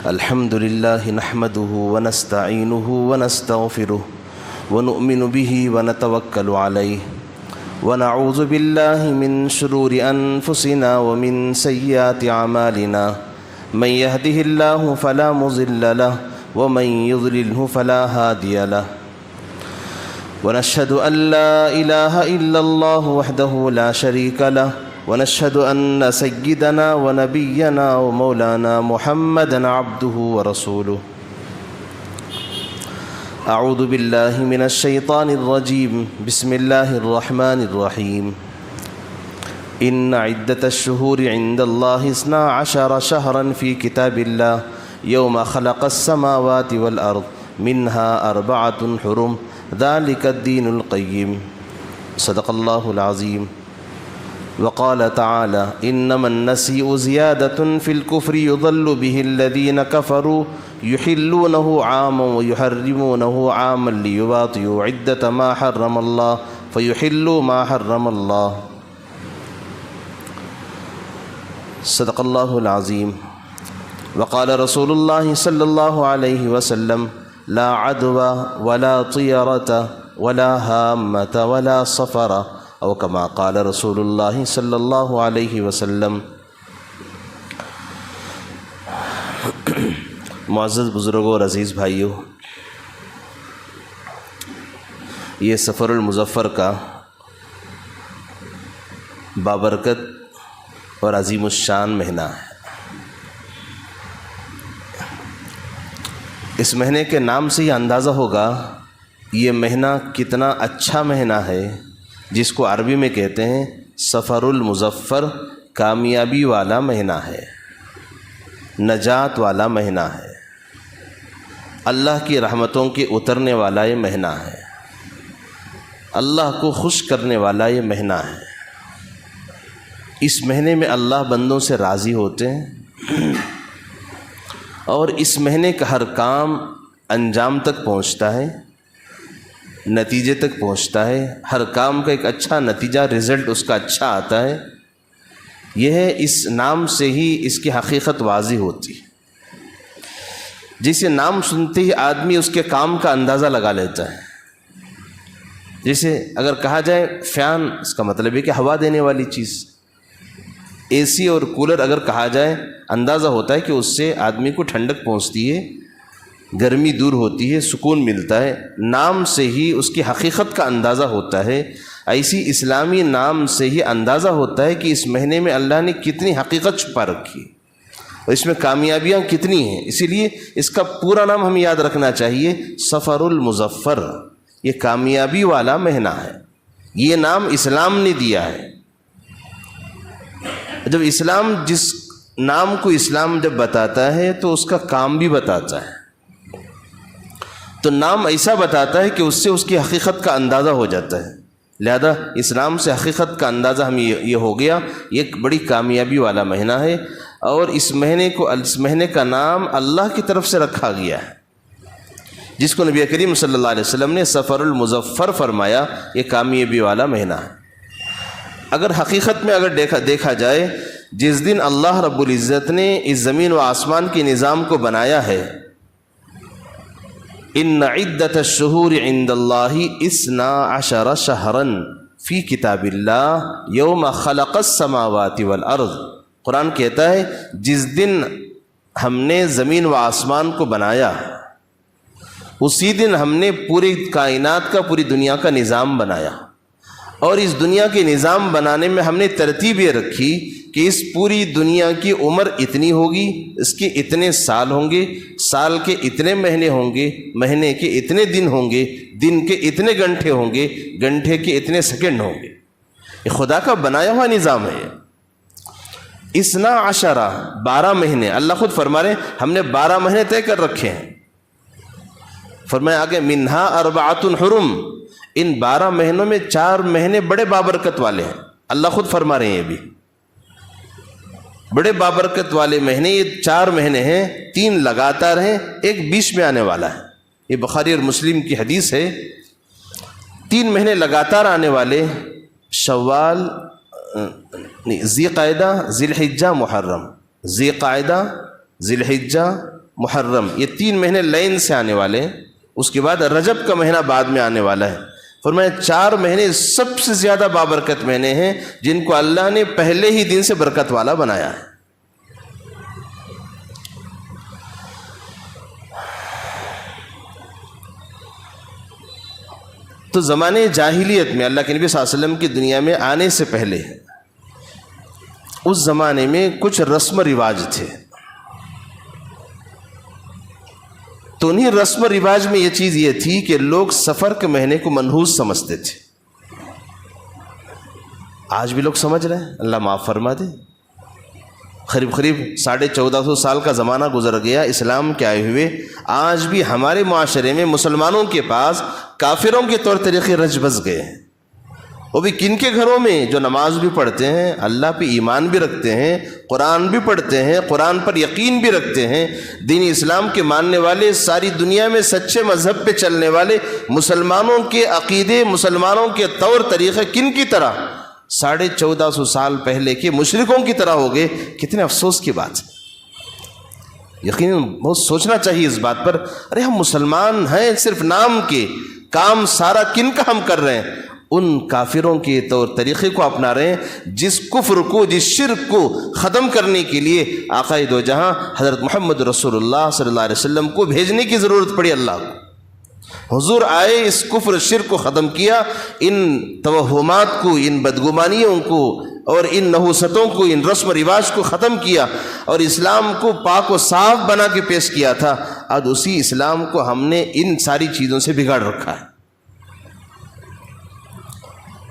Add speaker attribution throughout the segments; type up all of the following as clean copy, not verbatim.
Speaker 1: الحمد لله نحمده ونستعينه ونستغفره ونؤمن به ونتوكل عليه ونعوذ بالله من شرور أنفسنا ومن سيئات أعمالنا من يهده الله فلا مضل له ومن يضلله فلا هادي له ونشهد أن لا إله إلا الله وحده لا شريك له ونشهد أن سيدنا ونبينا ومولانا محمدا عبده ورسوله أعوذ بالله من الشيطان الرجيم بسم الله الرحمن الرحيم إن عدة الشهور عند الله 12 شهرا في كتاب الله يوم خلق السماوات والأرض منها 4 حرم ذلك الدين القيم صدق الله العظيم وقال تعالى إنما النسيء زيادة في الكفر يضل به الذين كفروا يحلونه عاما ويحرمونه عاما ليواطئوا عدة ما حرم الله فيحلوا ما حرم الله صدق الله العظيم وقال رسول الله صلى الله عليه وسلم لا عدوى ولا طيرة ولا هامة ولا صفر او كما قال رسول اللہ صلی اللہ علیہ وسلم۔ معزز بزرگوں اور عزیز بھائیوں، یہ سفر المظفر کا بابرکت اور عظیم الشان مہینہ ہے۔ اس مہینے کے نام سے یہ اندازہ ہوگا یہ مہینہ کتنا اچھا مہینہ ہے، جس کو عربی میں کہتے ہیں سفر المظفر، کامیابی والا مہینہ ہے، نجات والا مہینہ ہے، اللہ کی رحمتوں کے اترنے والا یہ مہینہ ہے، اللہ کو خوش کرنے والا یہ مہینہ ہے۔ اس مہینے میں اللہ بندوں سے راضی ہوتے ہیں اور اس مہینے کا ہر کام انجام تک پہنچتا ہے، نتیجے تک پہنچتا ہے، ہر کام کا ایک اچھا نتیجہ، رزلٹ اس کا اچھا آتا ہے۔ یہ ہے اس نام سے ہی اس کی حقیقت واضح ہوتی ہے۔ جسے نام سنتے ہی آدمی اس کے کام کا اندازہ لگا لیتا ہے۔ جیسے اگر کہا جائے فین، اس کا مطلب ہے کہ ہوا دینے والی چیز۔ اے سی اور کولر اگر کہا جائے اندازہ ہوتا ہے کہ اس سے آدمی کو ٹھنڈک پہنچتی ہے، گرمی دور ہوتی ہے، سکون ملتا ہے۔ نام سے ہی اس کی حقیقت کا اندازہ ہوتا ہے۔ ایسی اسلامی نام سے ہی اندازہ ہوتا ہے کہ اس مہینے میں اللہ نے کتنی حقیقت چھپا رکھی اور اس میں کامیابیاں کتنی ہیں۔ اسی لیے اس کا پورا نام ہمیں یاد رکھنا چاہیے، سفر المظفر۔ یہ کامیابی والا مہینہ ہے، یہ نام اسلام نے دیا ہے۔ جب اسلام جس نام کو اسلام جب بتاتا ہے تو اس کا کام بھی بتاتا ہے۔ تو نام ایسا بتاتا ہے کہ اس سے اس کی حقیقت کا اندازہ ہو جاتا ہے۔ لہذا اسلام سے حقیقت کا اندازہ ہمیں یہ ہو گیا، یہ ایک بڑی کامیابی والا مہینہ ہے، اور اس مہینے کا نام اللہ کی طرف سے رکھا گیا ہے، جس کو نبی کریم صلی اللہ علیہ وسلم نے سفر المظفر فرمایا۔ یہ کامیابی والا مہینہ ہے۔ اگر حقیقت میں اگر دیکھا جائے، جس دن اللہ رب العزت نے اس زمین و آسمان کے نظام کو بنایا ہے، ان عدت الشہور عند اللہ 12 شہرا فی کتاب اللہ یوم خلق السماوات والارض۔ قرآن کہتا ہے جس دن ہم نے زمین و آسمان کو بنایا، اسی دن ہم نے پوری کائنات کا، پوری دنیا کا نظام بنایا، اور اس دنیا کے نظام بنانے میں ہم نے ترتیب یہ رکھی کہ اس پوری دنیا کی عمر اتنی ہوگی، اس کے اتنے سال ہوں گے، سال کے اتنے مہینے ہوں گے، مہینے کے اتنے دن ہوں گے، دن کے اتنے گھنٹے ہوں گے، گھنٹے کے اتنے سیکنڈ ہوں گے۔ یہ خدا کا بنایا ہوا نظام ہے۔ 12 مہینے، اللہ خود فرما رہے ہیں ہم نے 12 مہینے طے کر رکھے ہیں۔ فرمایا آگے منہا 4 حرم، ان 12 مہینوں میں 4 مہینے بڑے بابرکت والے ہیں۔ اللہ خود فرما رہے ہیں یہ بھی بڑے بابرکت والے مہینے، یہ 4 مہینے ہیں، 3 لگاتار ہیں، ایک بیچ میں آنے والا ہے۔ یہ بخاری اور مسلم کی حدیث ہے۔ 3 مہینے لگاتار آنے والے، شوال، ذی قعدہ، ذی الحجہ، محرم، ذی قعدہ، ذی الحجہ، محرم، یہ 3 مہینے لائن سے آنے والے ہیں، اس کے بعد رجب کا مہینہ بعد میں آنے والا ہے۔ فرمایا 4 مہینے سب سے زیادہ بابرکت مہینے ہیں جن کو اللہ نے پہلے ہی دن سے برکت والا بنایا ہے۔ تو زمانے جاہلیت میں اللہ کے نبی صلی اللہ علیہ وسلم کی دنیا میں آنے سے پہلے اس زمانے میں کچھ رسم و رواج تھے، تو انہیں رسم و رواج میں یہ چیز یہ تھی کہ لوگ سفر کے مہینے کو منحوس سمجھتے تھے۔ آج بھی لوگ سمجھ رہے ہیں، اللہ معاف فرما دے۔ قریب 1450 سال کا زمانہ گزر گیا اسلام کے آئے ہوئے، آج بھی ہمارے معاشرے میں مسلمانوں کے پاس کافروں کے طور طریقے رچ بس گئے ہیں۔ وہ بھی کن کے گھروں میں جو نماز بھی پڑھتے ہیں، اللہ پہ ایمان بھی رکھتے ہیں، قرآن بھی پڑھتے ہیں، قرآن پر یقین بھی رکھتے ہیں، دین اسلام کے ماننے والے، ساری دنیا میں سچے مذہب پہ چلنے والے مسلمانوں کے عقیدے، مسلمانوں کے طور طریقے کن کی طرح 1450 سال پہلے کے مشرکوں کی طرح ہو گئے۔ کتنے افسوس کی بات ہے، یقیناً بہت سوچنا چاہیے اس بات پر۔ ارے ہم مسلمان ہیں صرف نام کے، کام سارا کن کا ہم کر رہے ہیں؟ ان کافروں کے طور طریقے کو اپنا رہے ہیں جس کفر کو، جس شرک کو ختم کرنے کے لیے آقا دو جہاں حضرت محمد رسول اللہ صلی اللہ علیہ وسلم کو بھیجنے کی ضرورت پڑی اللہ کو۔ حضور آئے، اس کفر شرک کو ختم کیا، ان توہمات کو، ان بدگمانیوں کو اور ان نحوستوں کو، ان رسم و رواج کو ختم کیا اور اسلام کو پاک و صاف بنا کے پیش کیا تھا۔ آج اسی اسلام کو ہم نے ان ساری چیزوں سے بگاڑ رکھا ہے۔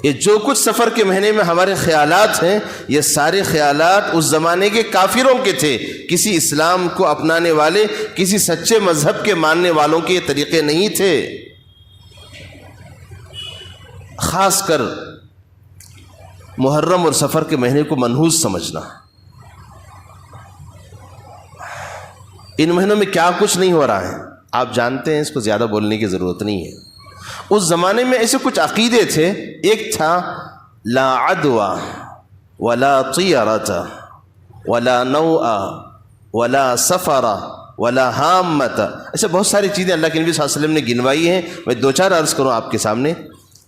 Speaker 1: یہ جو کچھ سفر کے مہینے میں ہمارے خیالات ہیں، یہ سارے خیالات اس زمانے کے کافروں کے تھے، کسی اسلام کو اپنانے والے، کسی سچے مذہب کے ماننے والوں کے یہ طریقے نہیں تھے۔ خاص کر محرم اور سفر کے مہینے کو منحوس سمجھنا۔ ان مہینوں میں کیا کچھ نہیں ہو رہا ہے آپ جانتے ہیں، اس کو زیادہ بولنے کی ضرورت نہیں ہے۔ اس زمانے میں ایسے کچھ عقیدے تھے، ایک تھا لا عدوى ولا طیرۃ ولا نوء ولا سفر ولا حامۃ، ایسے بہت ساری چیزیں اللہ کے نبی صلی اللہ علیہ وسلم نے گنوائی ہیں۔ میں 2-4 عرض کروں آپ کے سامنے۔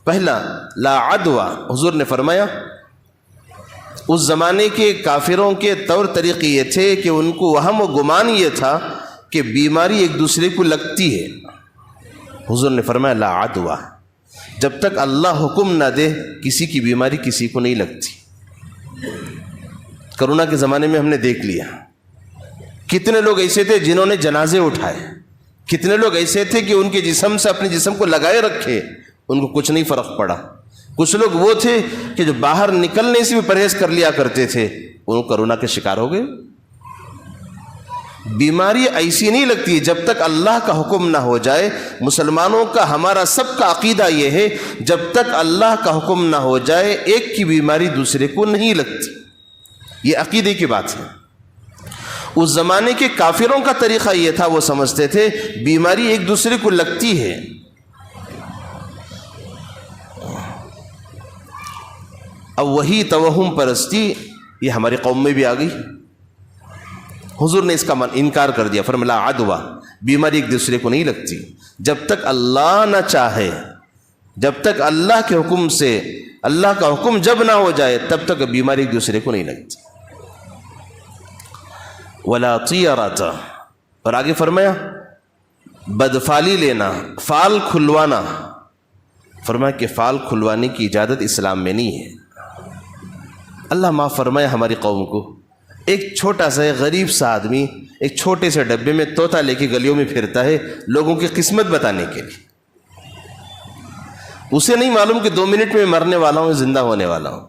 Speaker 1: پہلا لا عدوى، حضور نے فرمایا اس زمانے کے کافروں کے طور طریقے یہ تھے کہ ان کو وہم و گمان یہ تھا کہ بیماری ایک دوسرے کو لگتی ہے۔ حضور نے فرمایا لا عدوى، جب تک اللہ حکم نہ دے کسی کی بیماری کسی کو نہیں لگتی۔ کرونا کے زمانے میں ہم نے دیکھ لیا کتنے لوگ ایسے تھے جنہوں نے جنازے اٹھائے، کتنے لوگ ایسے تھے کہ ان کے جسم سے اپنے جسم کو لگائے رکھے، ان کو کچھ نہیں فرق پڑا۔ کچھ لوگ وہ تھے کہ جو باہر نکلنے سے بھی پرہیز کر لیا کرتے تھے، وہ کرونا کے شکار ہو گئے۔ بیماری ایسی نہیں لگتی جب تک اللہ کا حکم نہ ہو جائے۔ مسلمانوں کا، ہمارا سب کا عقیدہ یہ ہے جب تک اللہ کا حکم نہ ہو جائے ایک کی بیماری دوسرے کو نہیں لگتی۔ یہ عقیدے کی بات ہے۔ اس زمانے کے کافروں کا طریقہ یہ تھا، وہ سمجھتے تھے بیماری ایک دوسرے کو لگتی ہے۔ اب وہی توہم پرستی یہ ہماری قوم میں بھی آ گئی۔ حضور نے اس کا انکار کر دیا، فرمایا لا عدوى، بیماری ایک دوسرے کو نہیں لگتی جب تک اللہ نہ چاہے، جب تک اللہ کے حکم سے، اللہ کا حکم جب نہ ہو جائے تب تک بیماری ایک دوسرے کو نہیں لگتی۔ ولا طیرۃ، اور آگے فرمایا بدفالی لینا، فال کھلوانا، فرمایا کہ فال کھلوانے کی اجازت اسلام میں نہیں ہے۔ اللہ معاف فرمائے ہماری قوم کو، ایک چھوٹا سا غریب سا آدمی ایک چھوٹے سے ڈبے میں طوطا لے کے گلیوں میں پھرتا ہے لوگوں کی قسمت بتانے کے لیے۔ اسے نہیں معلوم کہ 2 منٹ میں مرنے والا ہوں، زندہ ہونے والا ہوں،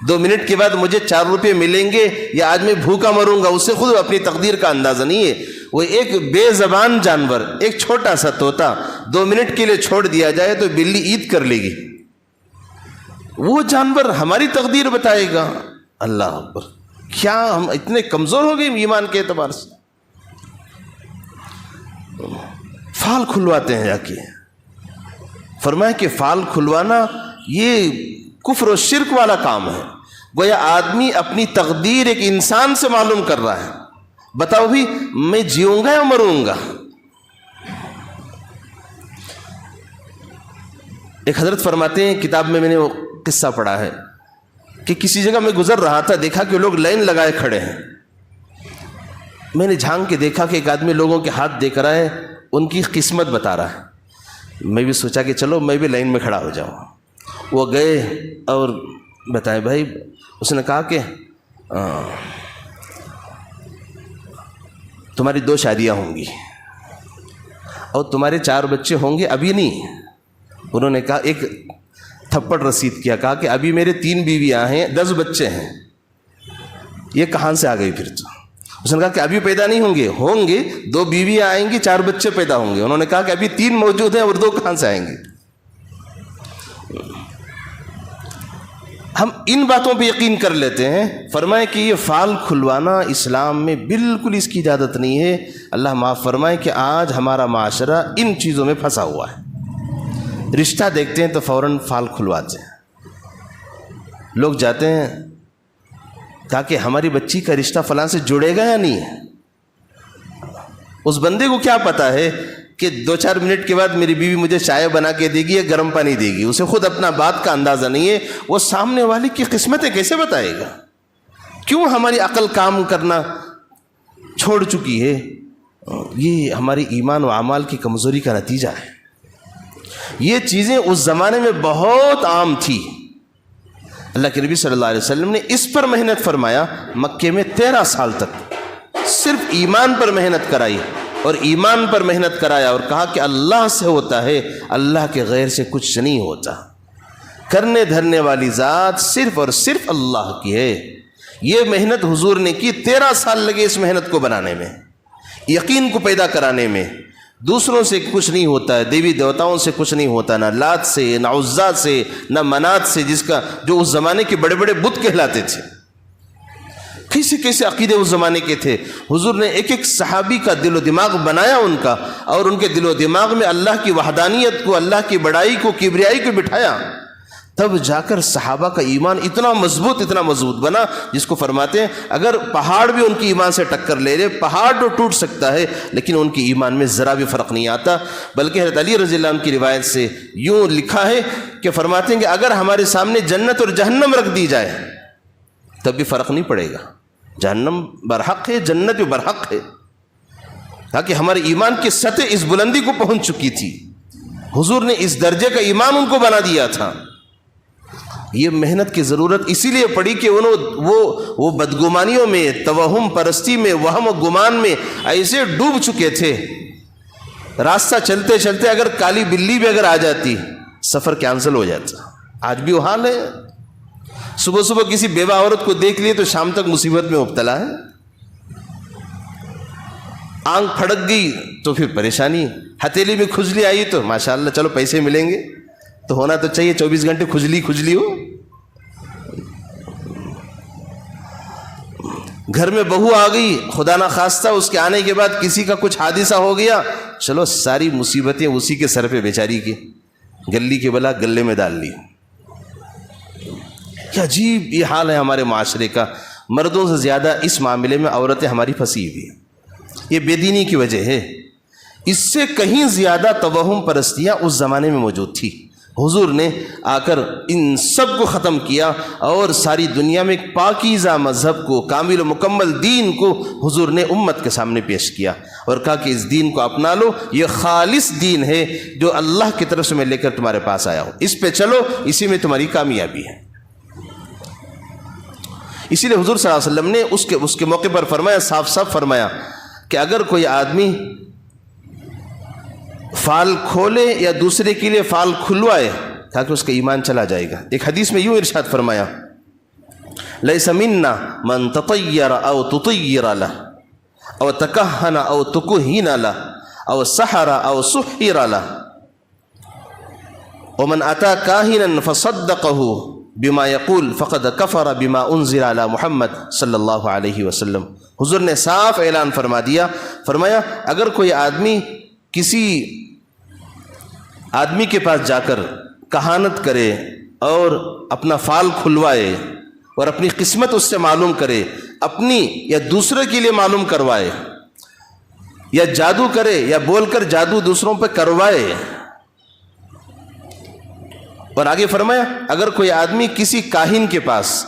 Speaker 1: 2 منٹ کے بعد مجھے 4 روپے ملیں گے یا آج میں بھوکا مروں گا۔ اسے خود اپنی تقدیر کا اندازہ نہیں ہے۔ وہ ایک بے زبان جانور، ایک چھوٹا سا طوطا 2 منٹ کے لیے چھوڑ دیا جائے تو بلی عید کر لے گی، وہ جانور ہماری تقدیر بتائے گا۔ اللہ اکبر، کیا ہم اتنے کمزور ہو گئے ایمان کے اعتبار سے؟ فال کھلواتے ہیں جا کے۔ فرمایا کہ فال کھلوانا یہ کفر و شرک والا کام ہے۔ گویا آدمی اپنی تقدیر ایک انسان سے معلوم کر رہا ہے، بتاؤ بھی میں جیوں گا یا مروں گا؟ ایک حضرت فرماتے ہیں، کتاب میں نے وہ قصہ پڑھا ہے کہ کسی جگہ میں گزر رہا تھا، دیکھا کہ لوگ لائن لگائے کھڑے ہیں. میں نے جھانک کے دیکھا کہ ایک آدمی لوگوں کے ہاتھ دے کر آئے، ان کی قسمت بتا رہا ہے. میں بھی سوچا کہ چلو میں بھی لائن میں کھڑا ہو جاؤں. وہ گئے اور بتائے بھائی، اس نے کہا کہ تمہاری 2 شادیاں ہوں گی اور تمہارے 4 بچے ہوں گے. ابھی نہیں. انہوں نے کہا، ایک تھپڑ رسید کیا، کہا کہ ابھی میرے 3 بیویاں ہیں، 10 بچے ہیں. یہ کہاں سے آ گئی پھر؟ تو اس نے کہا کہ ابھی پیدا نہیں ہوں گے 2 بیویاں آئیں گی، 4 بچے پیدا ہوں گے. انہوں نے کہا کہ ابھی 3 موجود ہیں اور 2 کہاں سے آئیں گے؟ ہم ان باتوں پہ یقین کر لیتے ہیں. فرمائے کہ یہ فال کھلوانا اسلام میں بالکل اس کی اجازت نہیں ہے. اللہ معاف فرمائے کہ آج ہمارا معاشرہ ان چیزوں میں پھنسا ہوا ہے. رشتہ دیکھتے ہیں تو فوراً فال کھلواتے ہیں. لوگ جاتے ہیں تاکہ ہماری بچی کا رشتہ فلاں سے جڑے گا یا نہیں ہے. اس بندے کو کیا پتا ہے کہ 2-4 منٹ کے بعد میری بیوی مجھے چائے بنا کے دے گی یا گرم پانی دے گی. اسے خود اپنا بات کا اندازہ نہیں ہے. وہ سامنے والے کی قسمتیں کیسے بتائے گا؟ کیوں ہماری عقل کام کرنا چھوڑ چکی ہے؟ یہ ہماری ایمان و اعمال کی کمزوری کا نتیجہ ہے. یہ چیزیں اس زمانے میں بہت عام تھی. اللہ کے نبی صلی اللہ علیہ وسلم نے اس پر محنت فرمایا. مکے میں 13 سال تک صرف ایمان پر محنت کرائی اور ایمان پر محنت کرایا اور کہا کہ اللہ سے ہوتا ہے، اللہ کے غیر سے کچھ نہیں ہوتا. کرنے دھرنے والی ذات صرف اور صرف اللہ کی ہے. یہ محنت حضور نے کی. 13 سال لگے اس محنت کو بنانے میں، یقین کو پیدا کرانے میں. دوسروں سے کچھ نہیں ہوتا ہے، دیوی دیوتاؤں سے کچھ نہیں ہوتا، نہ لات سے، نہ عزا سے، نہ منات سے، جو اس زمانے کے بڑے بڑے بت کہلاتے تھے. کیسے کیسے عقیدے اس زمانے کے تھے. حضور نے ایک ایک صحابی کا دل و دماغ بنایا ان کا، اور ان کے دل و دماغ میں اللہ کی وحدانیت کو، اللہ کی بڑائی کو، کبریائی کو بٹھایا. تب جا کر صحابہ کا ایمان اتنا مضبوط بنا، جس کو فرماتے ہیں اگر پہاڑ بھی ان کی ایمان سے ٹکر لے لے، پہاڑ تو ٹوٹ سکتا ہے لیکن ان کی ایمان میں ذرا بھی فرق نہیں آتا. بلکہ حضرت علی رضی اللہ عنہ کی روایت سے یوں لکھا ہے کہ فرماتے ہیں کہ اگر ہمارے سامنے جنت اور جہنم رکھ دی جائے تب بھی فرق نہیں پڑے گا. جہنم برحق ہے، جنت بھی برحق ہے، تاکہ ہمارے ایمان کی سطح اس بلندی کو پہنچ چکی تھی. حضور نے اس درجے کا ایمان ان کو بنا دیا تھا. یہ محنت کی ضرورت اسی لیے پڑی کہ وہ بدگمانیوں میں، توہم پرستی میں، وہم و گمان میں ایسے ڈوب چکے تھے. راستہ چلتے چلتے اگر کالی بلی بھی اگر آ جاتی، سفر کینسل ہو جاتا. آج بھی وہ حال ہے. صبح صبح کسی بیوہ عورت کو دیکھ لیے تو شام تک مصیبت میں مبتلا ہے. آنکھ پھڑک گئی تو پھر پریشانی. ہتھیلی میں کھجلی آئی تو ماشاءاللہ چلو پیسے ملیں گے تو ہونا تو چاہیے 24 گھنٹے کھجلی ہو. گھر میں بہو آ گئی، خدا نہ خواستہ اس کے آنے کے بعد کسی کا کچھ حادثہ ہو گیا، چلو ساری مصیبتیں اسی کے سر پہ، بیچاری کی گلی کی بلا گلے میں ڈال لی. کیا عجیب یہ حال ہے ہمارے معاشرے کا. مردوں سے زیادہ اس معاملے میں عورتیں ہماری پھنسی ہوئی ہیں. یہ بے دینی کی وجہ ہے. اس سے کہیں زیادہ توہم پرستیاں اس زمانے میں موجود تھی. حضور نے آ کر ان سب کو ختم کیا اور ساری دنیا میں ایک پاکیزہ مذہب کو، کامل و مکمل دین کو حضور نے امت کے سامنے پیش کیا اور کہا کہ اس دین کو اپنا لو. یہ خالص دین ہے جو اللہ کی طرف سے میں لے کر تمہارے پاس آیا ہوں. اس پہ چلو، اسی میں تمہاری کامیابی ہے. اسی لیے حضور صلی اللہ علیہ وسلم نے اس کے موقع پر فرمایا، صاف فرمایا کہ اگر کوئی آدمی فال کھولے یا دوسرے کے لیے فال کھلوائے تاکہ اس کا ایمان چلا جائے گا. ایک حدیث میں یوں ارشاد فرمایا، لیس منا من تطیر او تطیر له او تکہن او تکہین له او سحر او سحر له ومن اتى كاهنا فصدقه بما يقول فقد كفر بما انزل على محمد صلی اللہ علیہ وسلم. حضور نے صاف اعلان فرمایا اگر کوئی آدمی کسی آدمی کے پاس جا کر کہانت کرے اور اپنا فال کھلوائے اور اپنی قسمت اس سے معلوم کرے اپنی یا دوسرے کے لیے معلوم کروائے، یا جادو کرے یا بول کر جادو دوسروں پہ کروائے۔ اور آگے فرمایا اگر کوئی آدمی کسی کاہن کے پاس،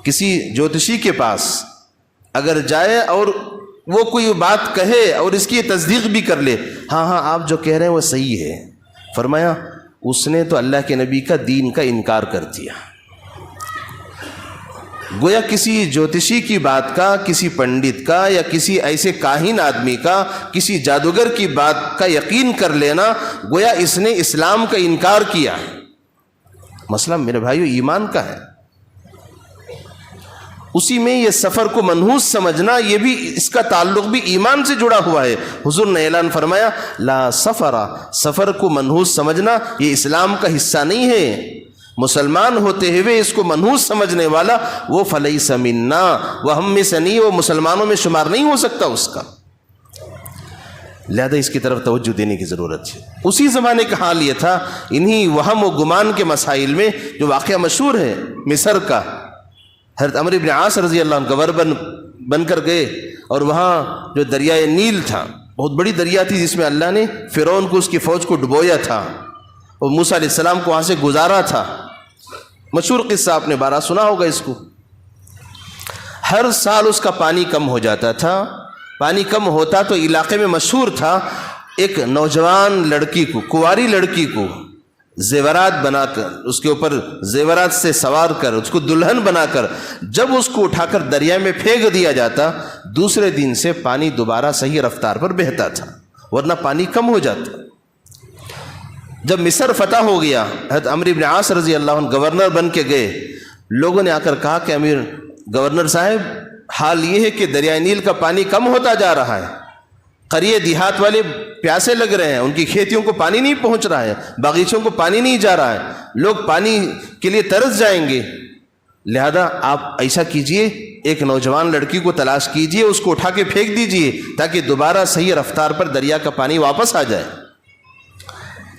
Speaker 1: کسی جوتشی کے پاس اگر جائے اور وہ کوئی بات کہے اور اس کی تصدیق بھی کر لے، ہاں ہاں آپ جو کہہ رہے ہیں وہ صحیح ہے، فرمایا اس نے تو اللہ کے نبی کا دین کا انکار کر دیا۔ گویا کسی جوتشی کی بات کا، کسی پنڈت کا یا کسی ایسے کاہن آدمی کا، کسی جادوگر کی بات کا یقین کر لینا، گویا اس نے اسلام کا انکار کیا۔ مسئلہ میرے بھائیو ایمان کا ہے۔ اسی میں یہ سفر کو منحوس سمجھنا، یہ بھی اس کا تعلق بھی ایمان سے جڑا ہوا ہے۔ حضور نے اعلان فرمایا لا سفر، سفر کو منحوس سمجھنا یہ اسلام کا حصہ نہیں ہے۔ مسلمان ہوتے ہوئے اس کو منحوس سمجھنے والا وہ فلیس منا، وہ ہم میں سے نہیں، وہ مسلمانوں میں شمار نہیں ہو سکتا اس کا۔ لہذا اس کی طرف توجہ دینے کی ضرورت ہے۔ اسی زمانے کا حال یہ تھا، انہی وہم و گمان کے مسائل میں جو واقعہ مشہور ہے مصر کا، حضرت عمرو بن عاص رضی اللہ عنہ گورنر بن کر گئے، اور وہاں جو دریائے نیل تھا، بہت بڑی دریا تھی جس میں اللہ نے فرعون کو، اس کی فوج کو ڈبویا تھا، اور موسیٰ علیہ السلام کو وہاں سے گزارا تھا۔ مشہور قصہ آپ نے بارہ سنا ہوگا اس کو۔ ہر سال اس کا پانی کم ہو جاتا تھا، پانی کم ہوتا تو علاقے میں مشہور تھا، ایک نوجوان لڑکی کو، کنواری لڑکی کو زیورات بنا کر، اس کے اوپر زیورات سے سوار کر، اس کو دلہن بنا کر جب اس کو اٹھا کر دریا میں پھینک دیا جاتا، دوسرے دن سے پانی دوبارہ صحیح رفتار پر بہتا تھا، ورنہ پانی کم ہو جاتا۔ جب مصر فتح ہو گیا، حضرت عمرو بن عاص رضی اللہ عنہ گورنر بن کے گئے، لوگوں نے آ کر کہا کہ امیر گورنر صاحب حال یہ ہے کہ دریائے نیل کا پانی کم ہوتا جا رہا ہے، قریے دیہات والے پیاسے لگ رہے ہیں، ان کی کھیتیوں کو پانی نہیں پہنچ رہا ہے، باغیچوں کو پانی نہیں جا رہا ہے، لوگ پانی کے لیے ترس جائیں گے، لہذا آپ ایسا کیجئے، ایک نوجوان لڑکی کو تلاش کیجئے، اس کو اٹھا کے پھینک دیجئے تاکہ دوبارہ صحیح رفتار پر دریا کا پانی واپس آ جائے۔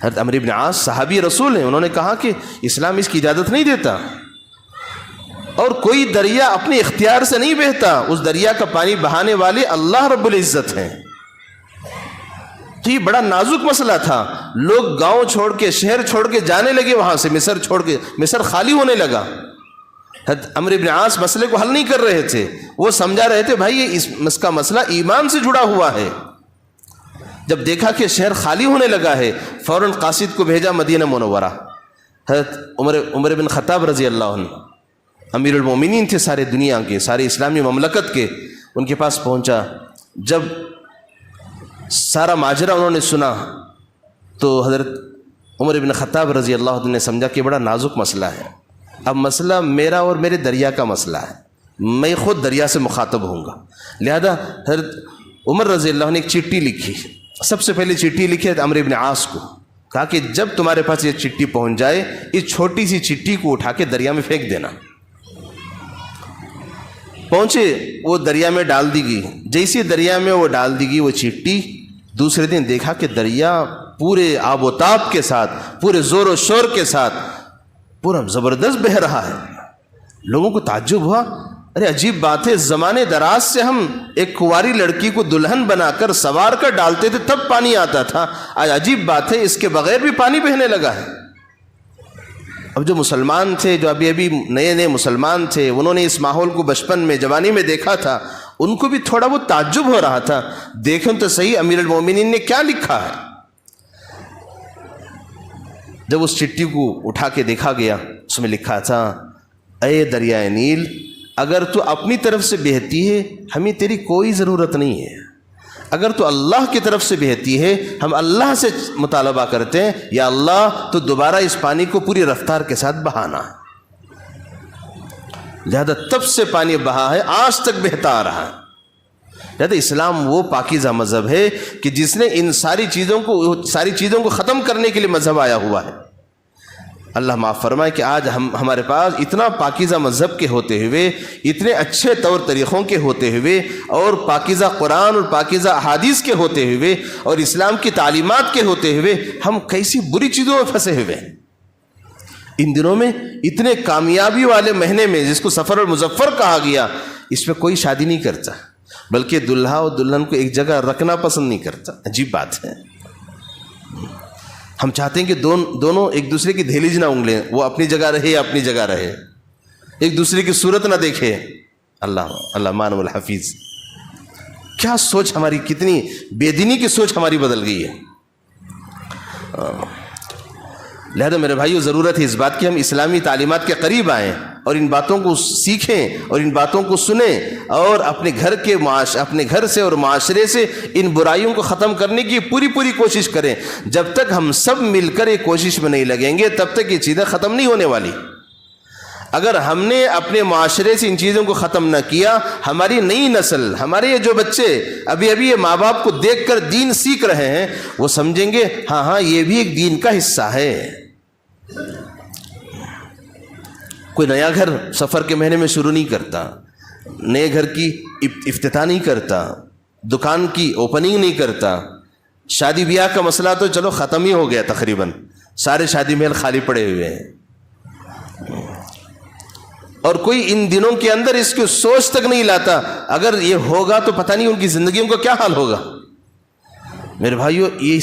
Speaker 1: حضرت عمرو بن عاص صحابی رسول ہیں، انہوں نے کہا کہ اسلام اس کی اجازت نہیں دیتا، اور کوئی دریا اپنے اختیار سے نہیں بہتا، اس دریا کا پانی بہانے والے اللہ رب العزت ہیں۔ تو یہ بڑا نازک مسئلہ تھا، لوگ گاؤں چھوڑ کے، شہر چھوڑ کے جانے لگے، وہاں سے مصر چھوڑ کے، مصر خالی ہونے لگا۔ حضرت عمرو بن عاص مسئلے کو حل نہیں کر رہے تھے، وہ سمجھا رہے تھے بھائی یہ اس کا مسئلہ ایمان سے جڑا ہوا ہے۔ جب دیکھا کہ شہر خالی ہونے لگا ہے، فوراً قاصد کو بھیجا مدینہ منورہ۔ حضرت عمر بن خطاب رضی اللہ عنہ امیر المومنین تھے سارے دنیا کے، سارے اسلامی مملکت کے، ان کے پاس پہنچا۔ جب سارا ماجرا انہوں نے سنا تو حضرت عمر بن خطاب رضی اللہ عنہ نے سمجھا کہ بڑا نازک مسئلہ ہے، اب مسئلہ میرا اور میرے دریا کا مسئلہ ہے، میں خود دریا سے مخاطب ہوں گا۔ لہذا حضرت عمر رضی اللہ عنہ نے ایک چٹھی لکھی، سب سے پہلے چٹھی لکھی حضرت عمرو بن عاص کو، کہا کہ جب تمہارے پاس یہ چٹھی پہنچ جائے، اس چھوٹی سی چٹھی کو اٹھا کے دریا میں پھینک دینا۔ پہنچے، وہ دریا میں ڈال دی گئی، جیسے دریا میں وہ ڈال دی گئی وہ چٹھی، دوسرے دن دیکھا کہ دریا پورے آب و تاب کے ساتھ، پورے زور و شور کے ساتھ پورا زبردست بہہ رہا ہے۔ لوگوں کو تعجب ہوا، ارے عجیب بات ہے، زمانے دراز سے ہم ایک کنواری لڑکی کو دلہن بنا کر سوار کر ڈالتے تھے تب پانی آتا تھا، آج عجیب بات ہے اس کے بغیر بھی پانی بہنے لگا ہے۔ اب جو مسلمان تھے، جو ابھی نئے نئے مسلمان تھے، انہوں نے اس ماحول کو بچپن میں، جوانی میں دیکھا تھا، ان کو بھی تھوڑا بہت تعجب ہو رہا تھا، دیکھیں تو صحیح امیر المومنین نے کیا لکھا ہے۔ جب اس چٹھی کو اٹھا کے دیکھا گیا، اس میں لکھا تھا، اے دریائے نیل، اگر تو اپنی طرف سے بہتی ہے ہمیں تیری کوئی ضرورت نہیں ہے، اگر تو اللہ کی طرف سے بہتی ہے ہم اللہ سے مطالبہ کرتے ہیں، یا اللہ تو دوبارہ اس پانی کو پوری رفتار کے ساتھ بہانا۔ لہذا تب سے پانی بہا ہے، آج تک بہتا آ رہا ہے۔ لہذا اسلام وہ پاکیزہ مذہب ہے کہ جس نے ان ساری چیزوں کو ختم کرنے کے لیے مذہب آیا ہوا ہے۔ اللہ معاف فرمائے کہ آج ہمارے پاس اتنا پاکیزہ مذہب کے ہوتے ہوئے، اتنے اچھے طور طریقوں کے ہوتے ہوئے، اور پاکیزہ قرآن اور پاکیزہ احادیث کے ہوتے ہوئے، اور اسلام کی تعلیمات کے ہوتے ہوئے، ہم کیسی بری چیزوں میں پھنسے ہوئے ہیں۔ ان دنوں میں اتنے کامیابی والے مہینے میں، جس کو سفر المظفر کہا گیا، اس پہ کوئی شادی نہیں کرتا، بلکہ دلہا اور دلہن کو ایک جگہ رکھنا پسند نہیں کرتا۔ عجیب بات ہے، ہم چاہتے ہیں کہ دونوں ایک دوسرے کی دہلیز نہ اونگلیں، وہ اپنی جگہ رہے یا اپنی جگہ رہے، ایک دوسرے کی صورت نہ دیکھے۔ اللہ مانو الحفیظ، کیا سوچ ہماری، کتنی بے دینی کی سوچ ہماری بدل گئی ہے۔ لہذا میرے بھائیو، ضرورت ہے اس بات کی ہم اسلامی تعلیمات کے قریب آئیں اور ان باتوں کو سیکھیں اور ان باتوں کو سنیں، اور اپنے گھر سے اور معاشرے سے ان برائیوں کو ختم کرنے کی پوری کوشش کریں۔ جب تک ہم سب مل کر ایک کوشش میں نہیں لگیں گے تب تک یہ چیزیں ختم نہیں ہونے والی۔ اگر ہم نے اپنے معاشرے سے ان چیزوں کو ختم نہ کیا، ہماری نئی نسل، ہمارے یہ جو بچے ابھی یہ ماں باپ کو دیکھ کر دین سیکھ رہے ہیں، وہ سمجھیں گے ہاں یہ بھی ایک دین کا حصہ ہے۔ کوئی نیا گھر سفر کے مہینے میں شروع نہیں کرتا، نئے گھر کی افتتاح نہیں کرتا، دکان کی اوپننگ نہیں کرتا۔ شادی بیاہ کا مسئلہ تو چلو ختم ہی ہو گیا، تقریباً سارے شادی محل خالی پڑے ہوئے ہیں، اور کوئی ان دنوں کے اندر اس کی سوچ تک نہیں لاتا اگر یہ ہوگا تو پتہ نہیں ان کی زندگیوں کا کیا حال ہوگا۔ میرے بھائیو، یہ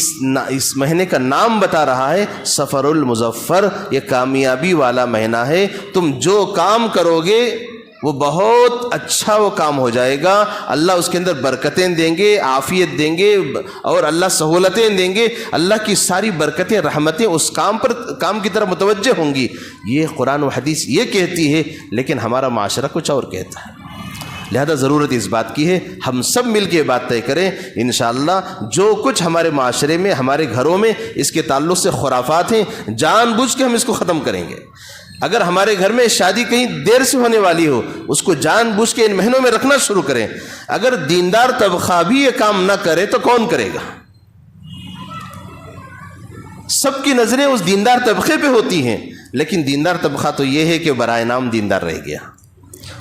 Speaker 1: اس مہینے کا نام بتا رہا ہے سفر المظفر، یہ کامیابی والا مہینہ ہے۔ تم جو کام کرو گے وہ بہت اچھا وہ کام ہو جائے گا، اللہ اس کے اندر برکتیں دیں گے، عافیت دیں گے، اور اللہ سہولتیں دیں گے، اللہ کی ساری برکتیں رحمتیں اس کام کی طرف متوجہ ہوں گی۔ یہ قرآن و حدیث یہ کہتی ہے، لیکن ہمارا معاشرہ کچھ اور کہتا ہے۔ لہذا ضرورت اس بات کی ہے ہم سب مل کے بات طے کریں، انشاءاللہ جو کچھ ہمارے معاشرے میں، ہمارے گھروں میں اس کے تعلق سے خرافات ہیں، جان بوجھ کے ہم اس کو ختم کریں گے۔ اگر ہمارے گھر میں شادی کہیں دیر سے ہونے والی ہو، اس کو جان بوجھ کے ان مہینوں میں رکھنا شروع کریں۔ اگر دیندار طبقہ بھی یہ کام نہ کرے تو کون کرے گا؟ سب کی نظریں اس دیندار طبقے پہ ہوتی ہیں، لیکن دیندار طبقہ تو یہ ہے کہ برائے نام دیندار رہ گیا،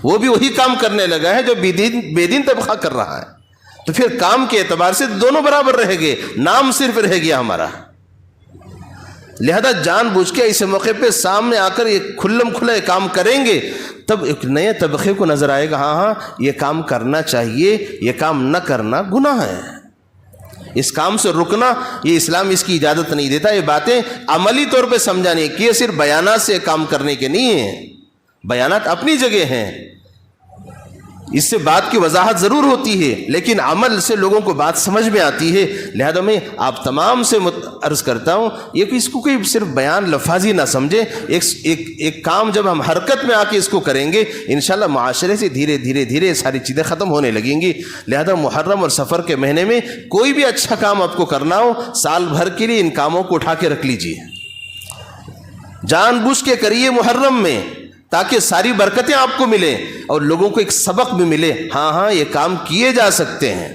Speaker 1: وہ بھی وہی کام کرنے لگا ہے جو بے دین طبقہ کر رہا ہے۔ تو پھر کام کے اعتبار سے دونوں برابر رہ گئے، نام صرف رہ گیا ہمارا۔ لہذا جان بوجھ کے اس موقع پہ سامنے آ کر یہ کھلم کھلا کام کریں گے، تب ایک نئے طبقے کو نظر آئے گا ہاں یہ کام کرنا چاہیے، یہ کام نہ کرنا گناہ ہے، اس کام سے رکنا یہ اسلام اس کی اجازت نہیں دیتا۔ یہ باتیں عملی طور پہ سمجھانے کی، یہ صرف بیانات سے کام کرنے کے نہیں ہیں۔ بیانات اپنی جگہ ہیں، اس سے بات کی وضاحت ضرور ہوتی ہے، لیکن عمل سے لوگوں کو بات سمجھ میں آتی ہے۔ لہذا میں آپ تمام سے عرض کرتا ہوں، یہ اس کو کوئی صرف بیان لفاظی نہ سمجھے، ایک کام جب ہم حرکت میں آ کے اس کو کریں گے، انشاءاللہ معاشرے سے دھیرے دھیرے ساری چیزیں ختم ہونے لگیں گی۔ لہذا محرم اور سفر کے مہینے میں کوئی بھی اچھا کام آپ کو کرنا ہو، سال بھر کے لیے ان کاموں کو اٹھا کے رکھ لیجیے، جان بوجھ کے کریے محرم میں، تاکہ ساری برکتیں آپ کو ملیں اور لوگوں کو ایک سبق بھی ملے، ہاں یہ کام کیے جا سکتے ہیں۔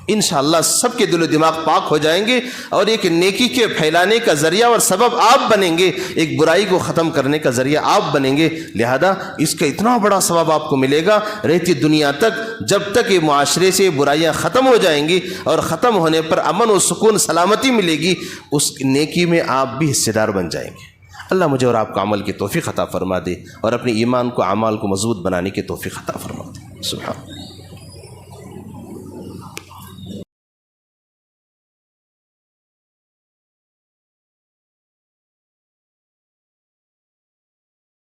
Speaker 1: انشاءاللہ سب کے دل و دماغ پاک ہو جائیں گے، اور ایک نیکی کے پھیلانے کا ذریعہ اور سبب آپ بنیں گے، ایک برائی کو ختم کرنے کا ذریعہ آپ بنیں گے۔ لہذا اس کا اتنا بڑا ثواب آپ کو ملے گا رہتی دنیا تک، جب تک یہ معاشرے سے برائیاں ختم ہو جائیں گی، اور ختم ہونے پر امن و سکون سلامتی ملے گی، اس نیکی میں آپ بھی حصے دار بن جائیں گے۔ اللہ مجھے اور آپ کو عمل کی توفیق عطا فرما دے، اور اپنے ایمان کو اعمال کو مضبوط بنانے کی توفیق عطا فرما دے۔ سبحان